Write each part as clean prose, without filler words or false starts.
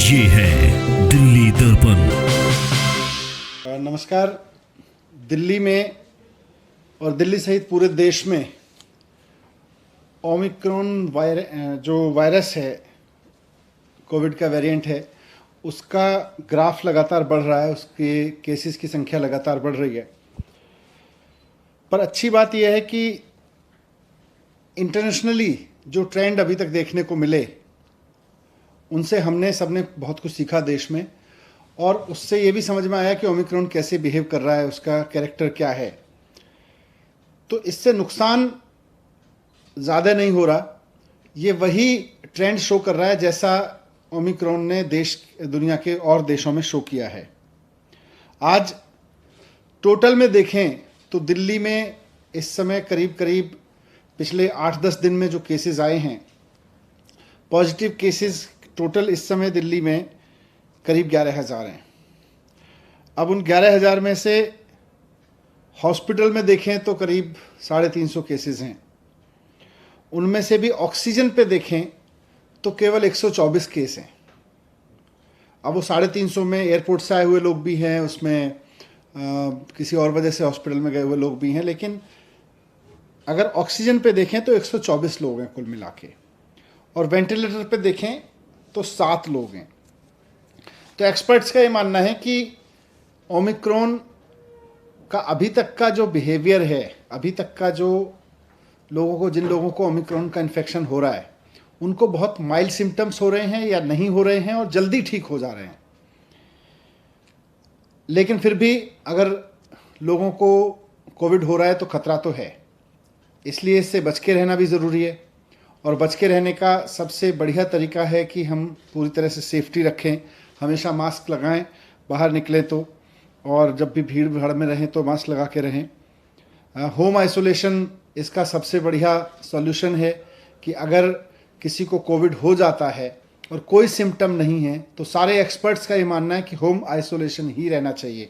ये है दिल्ली दर्पण। नमस्कार। दिल्ली में और दिल्ली सहित पूरे देश में ओमिक्रॉन जो वायरस है, कोविड का वेरिएंट है, उसका ग्राफ लगातार बढ़ रहा है, उसके केसेस की संख्या लगातार बढ़ रही है। पर अच्छी बात यह है कि इंटरनेशनली जो ट्रेंड अभी तक देखने को मिले, उनसे हमने सबने बहुत कुछ सीखा देश में, और उससे ये भी समझ में आया कि ओमिक्रॉन कैसे बिहेव कर रहा है, उसका कैरेक्टर क्या है। तो इससे नुकसान ज़्यादा नहीं हो रहा, ये वही ट्रेंड शो कर रहा है जैसा ओमिक्रॉन ने दुनिया के और देशों में शो किया है। आज टोटल में देखें तो दिल्ली में इस समय करीब करीब पिछले 8-10 दिन में जो केसेस आए हैं, पॉजिटिव केसेस टोटल इस समय दिल्ली में करीब 11,000 हैं। अब उन 11,000 में से हॉस्पिटल में देखें तो करीब 350 केसेस हैं। उनमें से भी ऑक्सीजन पे देखें तो केवल 124 केस हैं। अब वो 350 में एयरपोर्ट से आए हुए लोग भी हैं, उसमें किसी और वजह से हॉस्पिटल में गए हुए लोग भी हैं, लेकिन अगर ऑक्सीजन पे देखें तो 124 लोग हैं कुल मिला के, और वेंटिलेटर पे देखें तो 7 लोग हैं। तो एक्सपर्ट्स का ये मानना है कि ओमिक्रॉन का अभी तक का जो बिहेवियर है, अभी तक का जो जिन लोगों को ओमिक्रॉन का इन्फेक्शन हो रहा है, उनको बहुत माइल्ड सिम्टम्स हो रहे हैं या नहीं हो रहे हैं और जल्दी ठीक हो जा रहे हैं। लेकिन फिर भी अगर लोगों को कोविड हो रहा है तो खतरा तो है, इसलिए इससे बच के रहना भी ज़रूरी है। और बच के रहने का सबसे बढ़िया तरीका है कि हम पूरी तरह से सेफ्टी रखें, हमेशा मास्क लगाएं बाहर निकलें तो, और जब भी भीड़ भाड़ में रहें तो मास्क लगा के रहें। होम आइसोलेशन इसका सबसे बढ़िया सॉल्यूशन है कि अगर किसी को कोविड हो जाता है और कोई सिम्टम नहीं है तो सारे एक्सपर्ट्स का ये मानना है कि होम आइसोलेशन ही रहना चाहिए।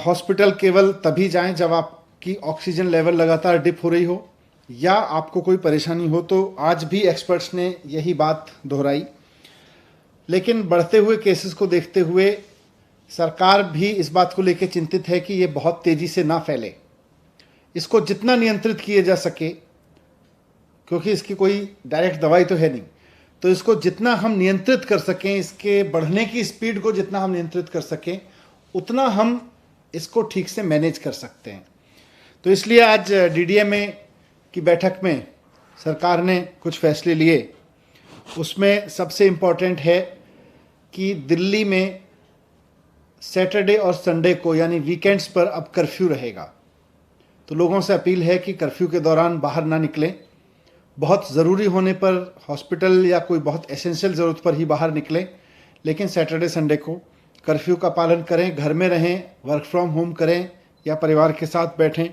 हॉस्पिटल केवल तभी जाएं जब आपकी ऑक्सीजन लेवल लगातार डिप हो रही हो या आपको कोई परेशानी हो, तो आज भी एक्सपर्ट्स ने यही बात दोहराई। लेकिन बढ़ते हुए केसेस को देखते हुए सरकार भी इस बात को लेकर चिंतित है कि ये बहुत तेज़ी से ना फैले। इसको जितना नियंत्रित किए जा सके, क्योंकि इसकी कोई डायरेक्ट दवाई तो है नहीं, तो इसको जितना हम नियंत्रित कर सकें, इसके बढ़ने की स्पीड को जितना हम नियंत्रित कर सकें, उतना हम इसको ठीक से मैनेज कर सकते हैं। तो इसलिए आज डीडीएमए की बैठक में सरकार ने कुछ फैसले लिए। उसमें सबसे इम्पॉर्टेंट है कि दिल्ली में सैटरडे और संडे को, यानी वीकेंड्स पर अब कर्फ्यू रहेगा। तो लोगों से अपील है कि कर्फ्यू के दौरान बाहर ना निकलें। बहुत ज़रूरी होने पर हॉस्पिटल या कोई बहुत एसेंशियल ज़रूरत पर ही बाहर निकलें, लेकिन सैटरडे संडे को कर्फ्यू का पालन करें, घर में रहें, वर्क फ्रॉम होम करें या परिवार के साथ बैठें।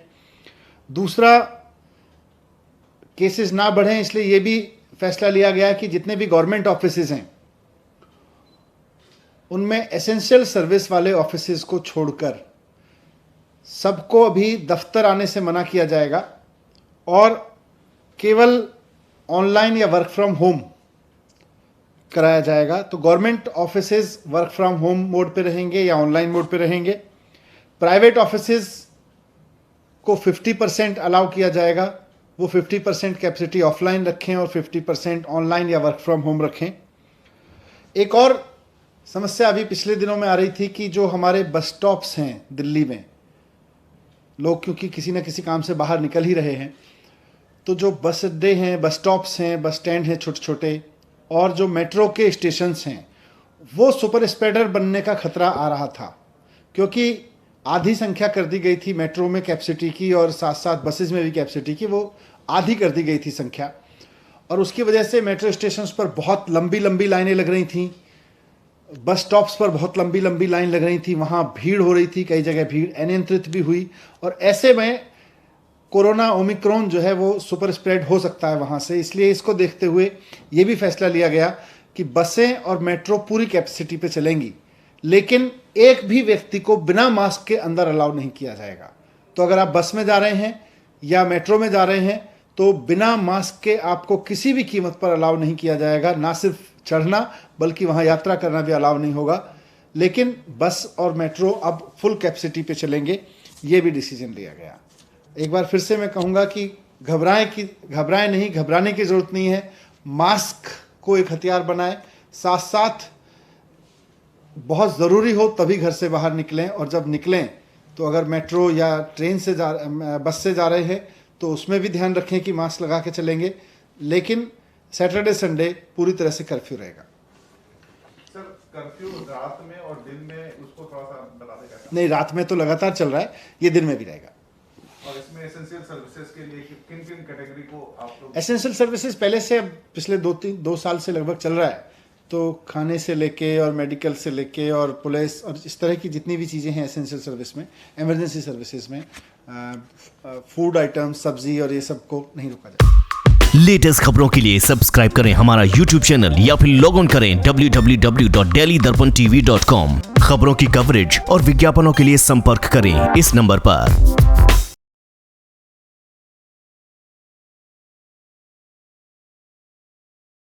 दूसरा, केसेस ना बढ़ें, इसलिए ये भी फैसला लिया गया कि जितने भी गवर्नमेंट ऑफिसेज हैं उनमें एसेंशियल सर्विस वाले ऑफिसेज को छोड़कर सबको अभी दफ्तर आने से मना किया जाएगा और केवल ऑनलाइन या वर्क फ्रॉम होम कराया जाएगा। तो government offices work from home mode पे रहेंगे या ऑनलाइन मोड पे रहेंगे। प्राइवेट ऑफिसेज को 50% अलाउ किया जाएगा, वो 50% कैपेसिटी ऑफलाइन रखें और 50% ऑनलाइन या वर्क फ्रॉम होम रखें। एक और समस्या अभी पिछले दिनों में आ रही थी कि जो हमारे बस स्टॉप्स हैं दिल्ली में, लोग क्योंकि किसी न किसी काम से बाहर निकल ही रहे हैं, तो जो बस अड्डे हैं, बस स्टॉप्स हैं, बस स्टैंड हैं छोटे छोटे, और जो मेट्रो के स्टेशंस हैं, वो सुपर स्प्रेडर बनने का खतरा आ रहा था, क्योंकि आधी संख्या कर दी गई थी मेट्रो में कैपेसिटी की, और साथ साथ बसेस में भी कैपेसिटी की वो आधी कर दी गई थी संख्या, और उसकी वजह से मेट्रो स्टेशंस पर बहुत लंबी लंबी लाइनें लग रही थीं, बस स्टॉप्स पर बहुत लंबी लंबी लाइन लग रही थी, वहाँ भीड़ हो रही थी, कई जगह भीड़ अनियंत्रित भी हुई, और ऐसे में कोरोना ओमिक्रॉन जो है वो सुपर स्प्रेड हो सकता है वहाँ से। इसलिए इसको देखते हुए ये भी फैसला लिया गया कि बसें और मेट्रो पूरी कैपेसिटी पे चलेंगी, लेकिन एक भी व्यक्ति को बिना मास्क के अंदर अलाउ नहीं किया जाएगा। तो अगर आप बस में जा रहे हैं या मेट्रो में जा रहे हैं तो बिना मास्क के आपको किसी भी कीमत पर अलाउ नहीं किया जाएगा। ना सिर्फ चढ़ना बल्कि वहाँ यात्रा करना भी अलाउ नहीं होगा। लेकिन बस और मेट्रो अब फुल कैपेसिटी पे चलेंगे, ये भी डिसीजन लिया गया। एक बार फिर से मैं कहूँगा कि घबराएं नहीं, घबराने की ज़रूरत नहीं है। मास्क को एक हथियार बनाएं, साथ साथ बहुत ज़रूरी हो तभी घर से बाहर निकलें, और जब निकलें तो अगर मेट्रो या ट्रेन से बस से जा रहे हैं तो उसमें भी ध्यान रखें कि मास्क लगा के चलेंगे। लेकिन सैटरडे संडे पूरी तरह से कर्फ्यू रहेगा। सर कर्फ्यू रात में और दिन में उसको थोड़ा सा बता दें कैसा? नहीं, रात में तो लगातार चल रहा है, ये दिन में भी रहेगा। और इसमें एसेंशियल सर्विसेज के लिए किन किन कैटेगरी को आप लोग? एसेंशियल सर्विसेज पहले से, अब पिछले 2 साल से लगभग चल रहा है, तो खाने से लेके और मेडिकल से लेके और पुलिस और इस तरह की जितनी भी चीज़ें हैं एसेंशियल सर्विस में, इमरजेंसी सर्विसेज में, फूड आइटम्स, सब्जी और ये सब को नहीं रोका जाए। लेटेस्ट खबरों के लिए सब्सक्राइब करें हमारा YouTube चैनल या फिर लॉग ऑन करें www.delhidarpantv.com। खबरों की कवरेज और विज्ञापनों के लिए संपर्क करें इस नंबर पर।